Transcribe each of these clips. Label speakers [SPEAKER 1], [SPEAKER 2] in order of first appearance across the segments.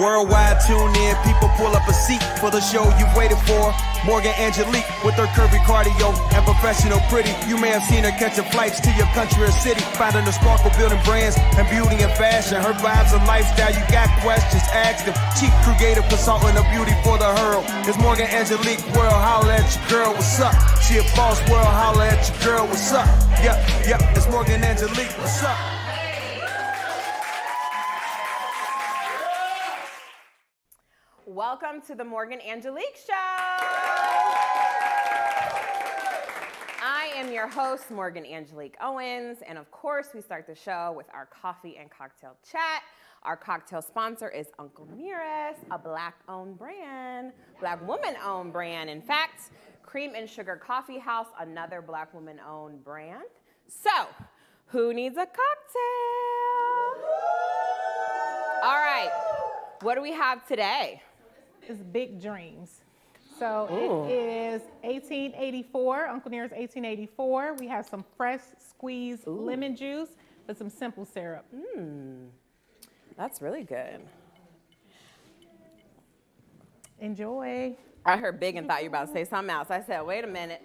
[SPEAKER 1] Worldwide tune in, people pull up a seat for the show you've waited for. Morgan Angelique with her curvy cardio and professional pretty. You may have seen her catching flights to your country or city, finding the sparkle building brands and beauty and fashion. Her vibes and lifestyle, you got questions, ask them. Chief creative consultant of beauty for the hurl. It's Morgan Angelique World, holla at your girl, what's up? She a boss world, holla at your girl, what's up? Yep, it's Morgan Angelique, what's up?
[SPEAKER 2] Welcome to the Morgan Angelique Show. I am your host, Morgan Angelique Owens, and of course, we start the show with our coffee and cocktail chat. Our cocktail sponsor is Uncle Nearest, a Black-owned brand, Black woman-owned brand. In fact, Cream and Sugar Coffee House, another Black woman-owned brand. So, who needs a cocktail? All right, what do we have today?
[SPEAKER 3] It's Big Dreams. So it is 1884, Uncle Nearest 1884. We have some fresh squeezed lemon juice with some simple syrup.
[SPEAKER 2] That's really good.
[SPEAKER 3] Enjoy.
[SPEAKER 2] I heard big and thought you were about to say something else. I said, wait a minute.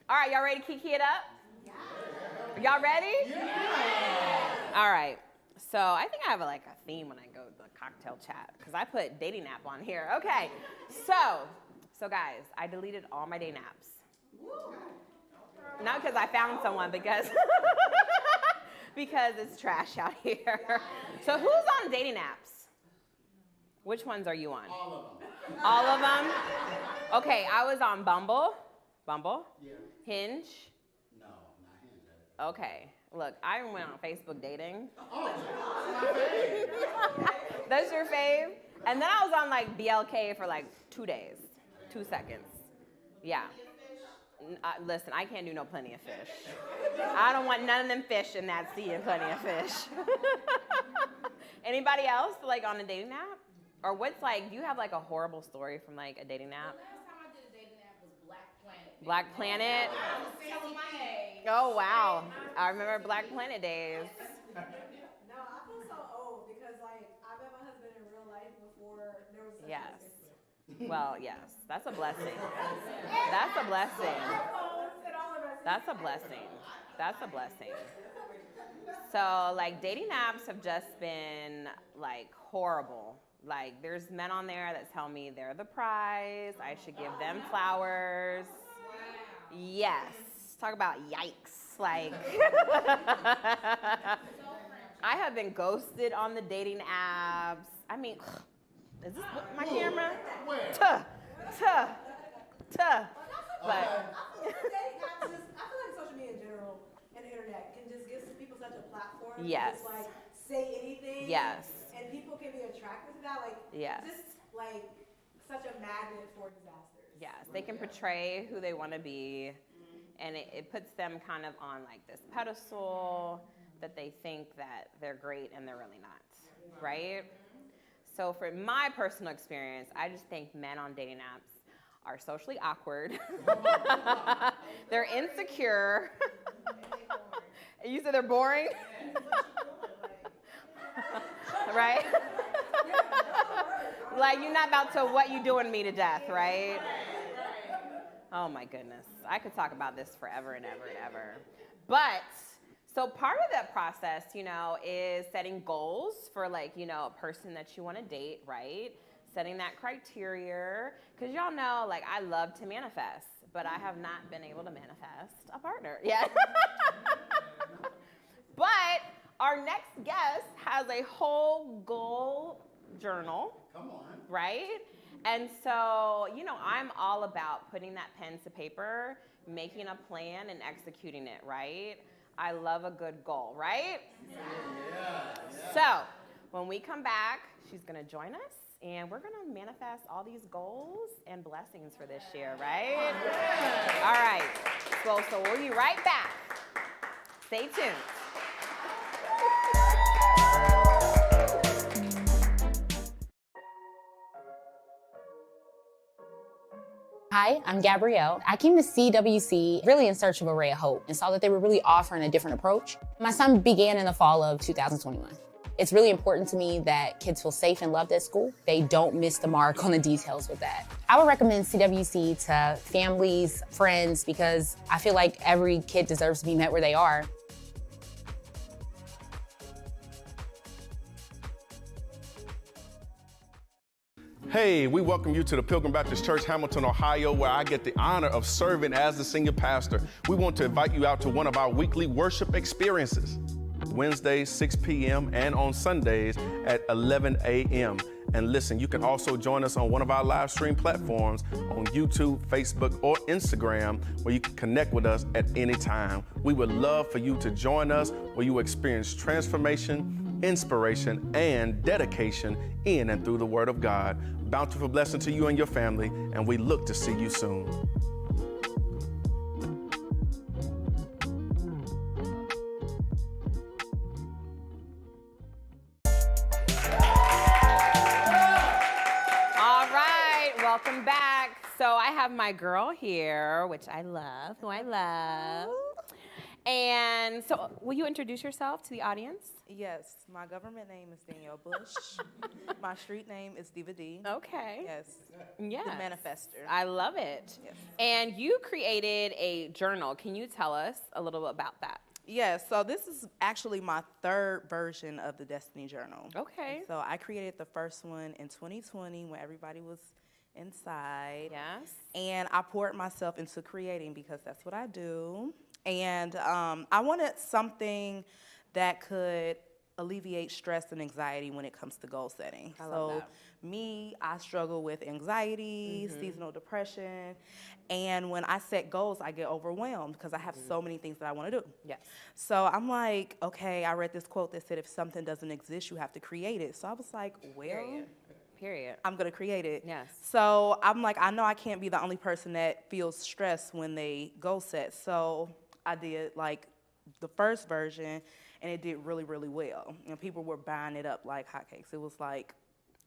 [SPEAKER 2] All right, y'all ready to kiki it up? Yeah. Y'all ready? Yeah. All right. So I think I have a theme when I go to the cocktail chat because I put dating app on here. Okay. So guys, I deleted all my dating apps. Not because I found someone, because because it's trash out here. So who's on dating apps? Which ones are you on?
[SPEAKER 4] All of them.
[SPEAKER 2] All of them? Okay, I was on Bumble.
[SPEAKER 4] Yeah.
[SPEAKER 2] Hinge.
[SPEAKER 4] No, not Hinge.
[SPEAKER 2] Okay. Look, I went on Facebook dating.
[SPEAKER 4] Oh, that's my fave.
[SPEAKER 2] That's your fave? And then I was on BLK for 2 days, 2 seconds. Yeah. Listen, I can't do no plenty of fish. I don't want none of them fish in that sea and plenty of fish. Anybody else on a dating app? Or what's do you have a horrible story from a dating app?
[SPEAKER 5] The last time I did a dating app was Black Planet.
[SPEAKER 2] Black Planet?
[SPEAKER 5] I was telling my age.
[SPEAKER 2] Oh, wow. I remember Black Planet days.
[SPEAKER 6] No, I feel so old because I met my husband in real life before there was such
[SPEAKER 2] Yes.
[SPEAKER 6] a
[SPEAKER 2] Well, yes. That's a blessing. That's a blessing. That's a blessing. That's a blessing. So, dating apps have just been, horrible. There's men on there that tell me they're the prize. I should give them flowers. Yes. Talk about yikes. I have been ghosted on the dating apps. I mean, is this my camera?
[SPEAKER 4] Where?
[SPEAKER 2] Tuh. But
[SPEAKER 6] I feel like social media in general and the internet can just give people such a platform
[SPEAKER 2] Yes.
[SPEAKER 6] to just say anything.
[SPEAKER 2] Yes.
[SPEAKER 6] And people can be attracted to that.
[SPEAKER 2] Yes.
[SPEAKER 6] Just such a magnet for disasters.
[SPEAKER 2] yes, they can portray who they want to be, and it puts them kind of on this pedestal that they think that they're great and they're really not, right? So for my personal experience, I just think men on dating apps are socially awkward. They're insecure. You said they're boring? Right? You're not about to what you doing me to death, right? Oh my goodness. I could talk about this forever and ever and ever. But, so part of that process, is setting goals for a person that you want to date, right? Setting that criteria. Because y'all know, I love to manifest, but I have not been able to manifest a partner yet. But our next guest has a whole goal journal.
[SPEAKER 4] Come on.
[SPEAKER 2] Right? And so, I'm all about putting that pen to paper, making a plan, and executing it, right? I love a good goal, right?
[SPEAKER 4] Yeah.
[SPEAKER 2] So, when we come back, she's going to join us, and we're going to manifest all these goals and blessings for this year, right? All right. So we'll be right back. Stay tuned.
[SPEAKER 7] Hi, I'm Gabrielle. I came to CWC really in search of a ray of hope and saw that they were really offering a different approach. My son began in the fall of 2021. It's really important to me that kids feel safe and loved at school. They don't miss the mark on the details with that. I would recommend CWC to families, friends, because I feel like every kid deserves to be met where they are.
[SPEAKER 8] Hey, we welcome you to the Pilgrim Baptist Church, Hamilton, Ohio, where I get the honor of serving as the senior pastor. We want to invite you out to one of our weekly worship experiences, Wednesdays, 6 p.m., and on Sundays at 11 a.m. And listen, you can also join us on one of our live stream platforms on YouTube, Facebook, or Instagram, where you can connect with us at any time. We would love for you to join us, where you experience transformation, inspiration, and dedication in and through the Word of God. Bountiful blessing to you and your family, and we look to see you soon.
[SPEAKER 2] All right, welcome back. So I have my girl here, which I love, who I love. And so will you introduce yourself to the audience?
[SPEAKER 9] Yes, my government name is Danielle Bush. My street name is Diva D.
[SPEAKER 2] Okay.
[SPEAKER 9] Yes.
[SPEAKER 2] Yes.
[SPEAKER 9] The manifester.
[SPEAKER 2] I love it.
[SPEAKER 9] Yes.
[SPEAKER 2] And you created a journal. Can you tell us a little bit about that?
[SPEAKER 9] Yes, so this is actually my third version of the Destiny Journal.
[SPEAKER 2] Okay.
[SPEAKER 9] So I created the first one in 2020 when everybody was inside.
[SPEAKER 2] Yes.
[SPEAKER 9] And I poured myself into creating because that's what I do. And I wanted something that could alleviate stress and anxiety when it comes to goal setting.
[SPEAKER 2] I love that.
[SPEAKER 9] Me, I struggle with anxiety, seasonal depression, and when I set goals, I get overwhelmed because I have so many things that I want to do.
[SPEAKER 2] Yes.
[SPEAKER 9] So I'm like, okay, I read this quote that said if something doesn't exist, you have to create it. So I was like, well,
[SPEAKER 2] Period.
[SPEAKER 9] I'm gonna create it.
[SPEAKER 2] Yes.
[SPEAKER 9] So I'm like, I know I can't be the only person that feels stressed when they goal set. So I did like the first version, and it did really, really well. And people were buying it up like hotcakes. It was like,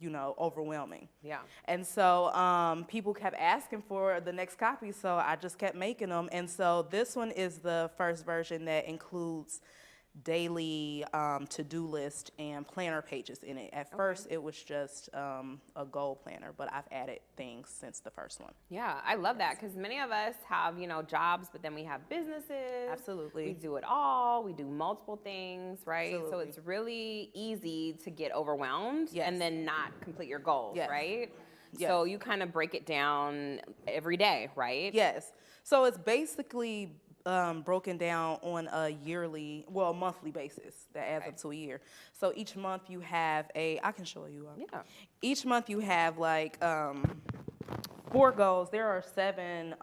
[SPEAKER 9] you know, overwhelming.
[SPEAKER 2] Yeah.
[SPEAKER 9] And so people kept asking for the next copy, so I just kept making them. And so this one is the first version that includes daily to-do list and planner pages in it. At first, it was just a goal planner, but I've added things since the first one.
[SPEAKER 2] Yeah, I love that because many of us have, you know, jobs, but then we have businesses.
[SPEAKER 9] Absolutely.
[SPEAKER 2] We do it all. We do multiple things, right? So
[SPEAKER 9] Absolutely.
[SPEAKER 2] it's really easy to get overwhelmed
[SPEAKER 9] Yes.
[SPEAKER 2] and then not complete your goals,
[SPEAKER 9] Yes.
[SPEAKER 2] right?
[SPEAKER 9] Yes.
[SPEAKER 2] So you kind of break it down every day, right?
[SPEAKER 9] Yes. So it's basically broken down on a monthly basis that adds up to a year. So each month you have I can show you.
[SPEAKER 2] Yeah.
[SPEAKER 9] Each month you have like 4 goals. There are 7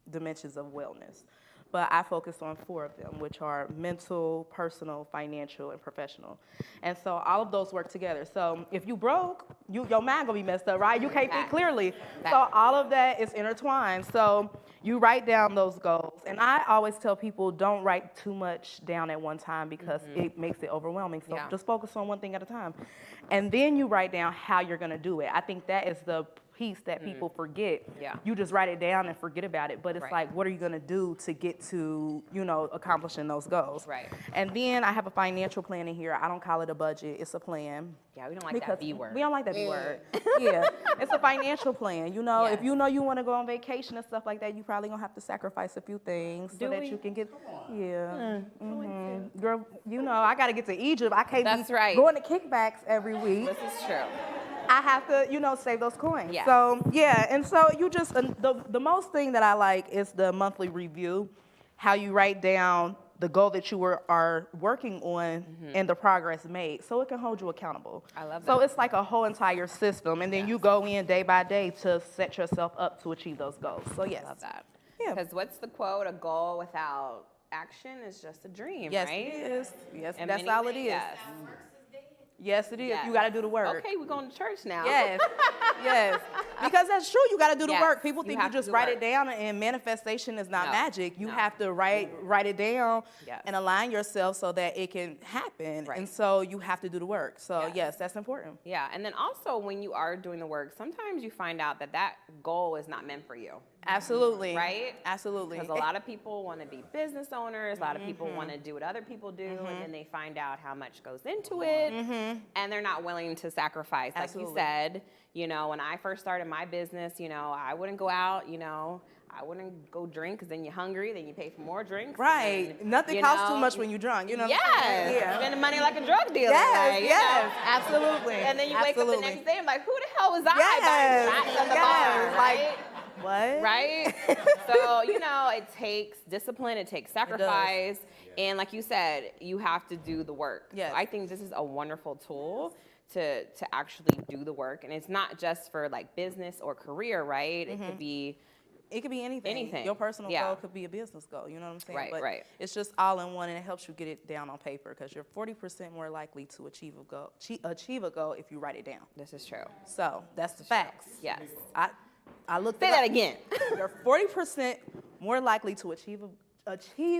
[SPEAKER 9] dimensions of wellness, but I focus on 4 of them, which are mental, personal, financial, and professional. And so all of those work together. So if you broke, your mind gonna be messed up, right? You can't think clearly. So all of that is intertwined. So you write down those goals. And I always tell people don't write too much down at one time because it makes it overwhelming. So just focus on one thing at a time. And then you write down how you're gonna do it. I think that is the piece that people forget.
[SPEAKER 2] Yeah.
[SPEAKER 9] You just write it down and forget about it. But it's
[SPEAKER 2] Right.
[SPEAKER 9] like, what are you gonna do to get to, you know, accomplishing those goals?
[SPEAKER 2] Right.
[SPEAKER 9] And then I have a financial plan in here. I don't call it a budget, it's a plan.
[SPEAKER 2] Yeah, we don't like that B word.
[SPEAKER 9] We don't like that B word. Yeah, it's a financial plan. You know, if you know you want to go on vacation and stuff like that, you probably gonna have to sacrifice a few things so that you can get. Yeah. Girl, you know, I gotta get to Egypt. I can't
[SPEAKER 2] That's
[SPEAKER 9] be
[SPEAKER 2] right.
[SPEAKER 9] going to kickbacks every week.
[SPEAKER 2] This is true.
[SPEAKER 9] I have to, you know, save those coins.
[SPEAKER 2] Yes.
[SPEAKER 9] So yeah, and so you just the most thing that I like is the monthly review, how you write down the goal that you are working on and the progress made, so it can hold you accountable.
[SPEAKER 2] I love
[SPEAKER 9] So
[SPEAKER 2] that.
[SPEAKER 9] it's like a whole entire system, and then you go in day by day to set yourself up to achieve those goals. So yes,
[SPEAKER 2] I love that.
[SPEAKER 9] Yeah.
[SPEAKER 2] Because what's the quote? A goal without action is just a dream,
[SPEAKER 9] Yes,
[SPEAKER 2] right?
[SPEAKER 9] it is. Yes,
[SPEAKER 2] And
[SPEAKER 9] that's
[SPEAKER 2] many
[SPEAKER 9] all it
[SPEAKER 2] things-
[SPEAKER 9] is.
[SPEAKER 2] Yes.
[SPEAKER 9] Yes, it is.
[SPEAKER 2] Yes.
[SPEAKER 9] You got to do the work.
[SPEAKER 2] Okay, we're going to church now.
[SPEAKER 9] Yes, yes. Because that's true. You got to do the
[SPEAKER 2] Yes,
[SPEAKER 9] work. People
[SPEAKER 2] you
[SPEAKER 9] think you
[SPEAKER 2] have to
[SPEAKER 9] just
[SPEAKER 2] do
[SPEAKER 9] write
[SPEAKER 2] work.
[SPEAKER 9] it down, and manifestation is not
[SPEAKER 2] No,
[SPEAKER 9] magic. You
[SPEAKER 2] no.
[SPEAKER 9] have to write it down
[SPEAKER 2] Yes.
[SPEAKER 9] and align yourself so that it can happen.
[SPEAKER 2] Right.
[SPEAKER 9] And so you have to do the work. So
[SPEAKER 2] Yes.
[SPEAKER 9] yes, that's important.
[SPEAKER 2] Yeah, and then also when you are doing the work, sometimes you find out that that goal is not meant for you.
[SPEAKER 9] Absolutely.
[SPEAKER 2] Right?
[SPEAKER 9] Absolutely.
[SPEAKER 2] Because a lot of people want to be business owners. A lot of people want to do what other people do, and then they find out how much goes into it, and they're not willing to sacrifice.
[SPEAKER 9] Absolutely.
[SPEAKER 2] Like you said, you know, when I first started my business, you know, I wouldn't go out, you know, I wouldn't go drink because then you're hungry, then you pay for more drinks.
[SPEAKER 9] Right.
[SPEAKER 2] And,
[SPEAKER 9] Nothing
[SPEAKER 2] you
[SPEAKER 9] costs
[SPEAKER 2] know,
[SPEAKER 9] too much when you're drunk. You know what
[SPEAKER 2] yes.
[SPEAKER 9] I'm saying? Yeah.
[SPEAKER 2] Spending money like a drug dealer.
[SPEAKER 9] Yes,
[SPEAKER 2] like, you
[SPEAKER 9] yes,
[SPEAKER 2] know.
[SPEAKER 9] absolutely.
[SPEAKER 2] And then you wake up the
[SPEAKER 9] Absolutely.
[SPEAKER 2] next day and like, who the hell was I
[SPEAKER 9] Yes,
[SPEAKER 2] buying shots at the
[SPEAKER 9] yes,
[SPEAKER 2] bar,
[SPEAKER 9] like,
[SPEAKER 2] right?
[SPEAKER 9] What?
[SPEAKER 2] Right? So, you know, it takes discipline, it takes sacrifice, and like you said, you have to do the work.
[SPEAKER 9] Yes.
[SPEAKER 2] So I think this is a wonderful tool to actually do the work, and it's not just for like business or career, right? It could be
[SPEAKER 9] anything.
[SPEAKER 2] Anything.
[SPEAKER 9] Your personal
[SPEAKER 2] Yeah.
[SPEAKER 9] goal could be a business goal. You know what I'm saying?
[SPEAKER 2] Right,
[SPEAKER 9] but
[SPEAKER 2] right.
[SPEAKER 9] It's just all in one, and it helps you get it down on paper because you're 40% more likely to achieve a goal if you write it down.
[SPEAKER 2] This is true.
[SPEAKER 9] So that's the facts.
[SPEAKER 2] Yes.
[SPEAKER 9] I looked
[SPEAKER 2] Say
[SPEAKER 9] it
[SPEAKER 2] that
[SPEAKER 9] up.
[SPEAKER 2] again.
[SPEAKER 9] You're 40% more likely to achieve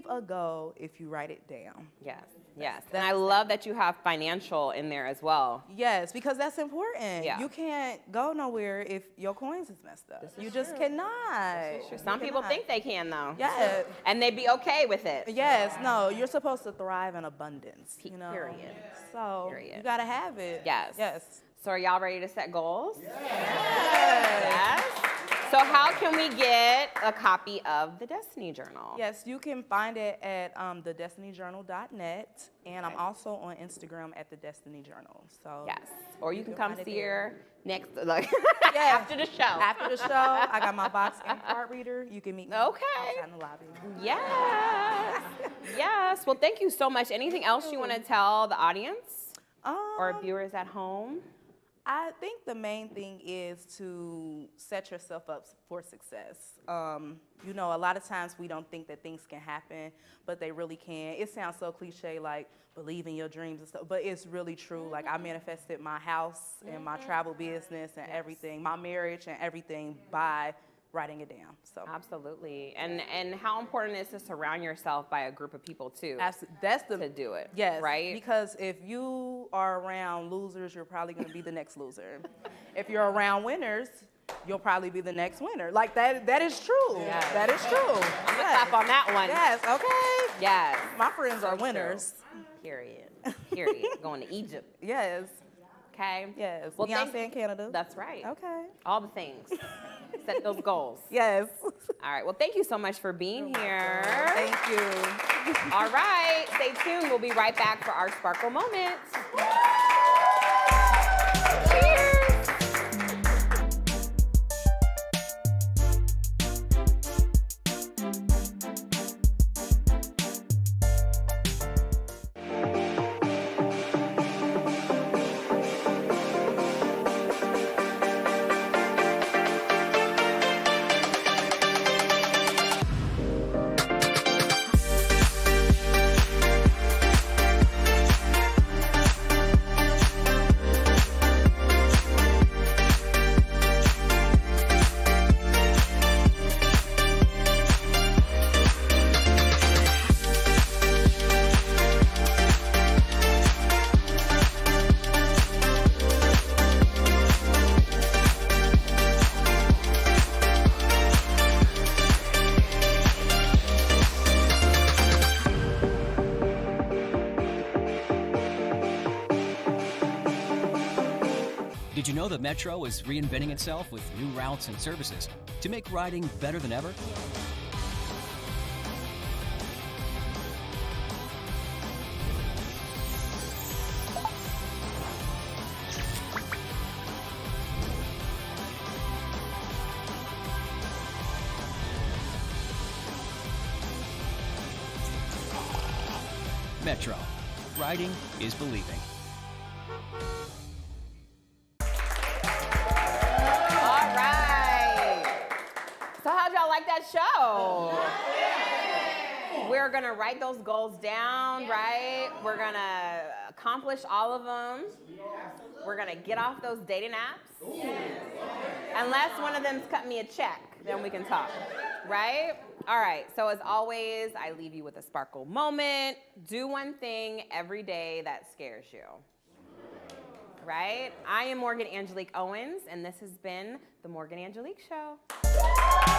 [SPEAKER 9] a goal if you write it down.
[SPEAKER 2] Yes. Yes. And I love that you have financial in there as well.
[SPEAKER 9] Yes, because that's important.
[SPEAKER 2] Yeah.
[SPEAKER 9] You can't go nowhere if your coins is messed up. You just cannot.
[SPEAKER 2] Some people think they can though.
[SPEAKER 9] Yes.
[SPEAKER 2] And they'd be okay with it.
[SPEAKER 9] Yes, no, you're supposed to thrive in abundance. You know?
[SPEAKER 2] Period.
[SPEAKER 9] So
[SPEAKER 2] Period.
[SPEAKER 9] you gotta have it.
[SPEAKER 2] Yes.
[SPEAKER 9] Yes.
[SPEAKER 2] So are y'all ready to set goals? Yes. So how can we get a copy of the Destiny Journal?
[SPEAKER 9] Yes, you can find it at thedestinyjournal.net, and I'm also on Instagram at the Destiny Journal. So
[SPEAKER 2] Yes. Or you can come
[SPEAKER 9] find it
[SPEAKER 2] see
[SPEAKER 9] there.
[SPEAKER 2] her next, like
[SPEAKER 9] Yeah.
[SPEAKER 2] after the show.
[SPEAKER 9] After the show, I got my box and card reader. You can meet me
[SPEAKER 2] Okay.
[SPEAKER 9] outside in the lobby.
[SPEAKER 2] Yes. Yes. Well, thank you so much. Anything else you want to tell the audience or viewers at home?
[SPEAKER 9] I think the main thing is to set yourself up for success. You know, a lot of times we don't think that things can happen, but they really can. It sounds so cliche, like believe in your dreams and stuff, but it's really true. Like I manifested my house and my travel business and everything, my marriage and everything by writing it down. So
[SPEAKER 2] Absolutely. And how important it is to surround yourself by a group of people too.
[SPEAKER 9] that's
[SPEAKER 2] to do it.
[SPEAKER 9] Yes,
[SPEAKER 2] Right?
[SPEAKER 9] because if you are around losers, you're probably going to be the next loser. If you're around winners, you'll probably be the next winner. Like that is true.
[SPEAKER 2] Yes.
[SPEAKER 9] That is true.
[SPEAKER 2] I'm gonna clap on that one.
[SPEAKER 9] Yes, okay.
[SPEAKER 2] Yes.
[SPEAKER 9] My friends are
[SPEAKER 2] true.
[SPEAKER 9] winners.
[SPEAKER 2] Period. Period. Going to Egypt.
[SPEAKER 9] Yes.
[SPEAKER 2] Okay.
[SPEAKER 9] Yes.
[SPEAKER 2] Well,
[SPEAKER 9] Beyonce in Canada.
[SPEAKER 2] That's right.
[SPEAKER 9] Okay.
[SPEAKER 2] All the things. Set those goals.
[SPEAKER 9] Yes.
[SPEAKER 2] All right. Well, thank you so much for being here.
[SPEAKER 9] Thank you.
[SPEAKER 2] All right. Stay tuned. We'll be right back for our Sparkle Moment. Cheers.
[SPEAKER 10] Did you know that Metro is reinventing itself with new routes and services to make riding better than ever? Metro. Riding is believing.
[SPEAKER 2] All right. So how'd y'all like that show? We're gonna write those goals down, right? We're gonna accomplish all of them. We're gonna get off those dating apps. Unless one of them's cut me a check, then we can talk, right? All right, so as always, I leave you with a sparkle moment. Do one thing every day that scares you. Right? I am Morgan Angelique Owens, and this has been The Morgan Angelique Show.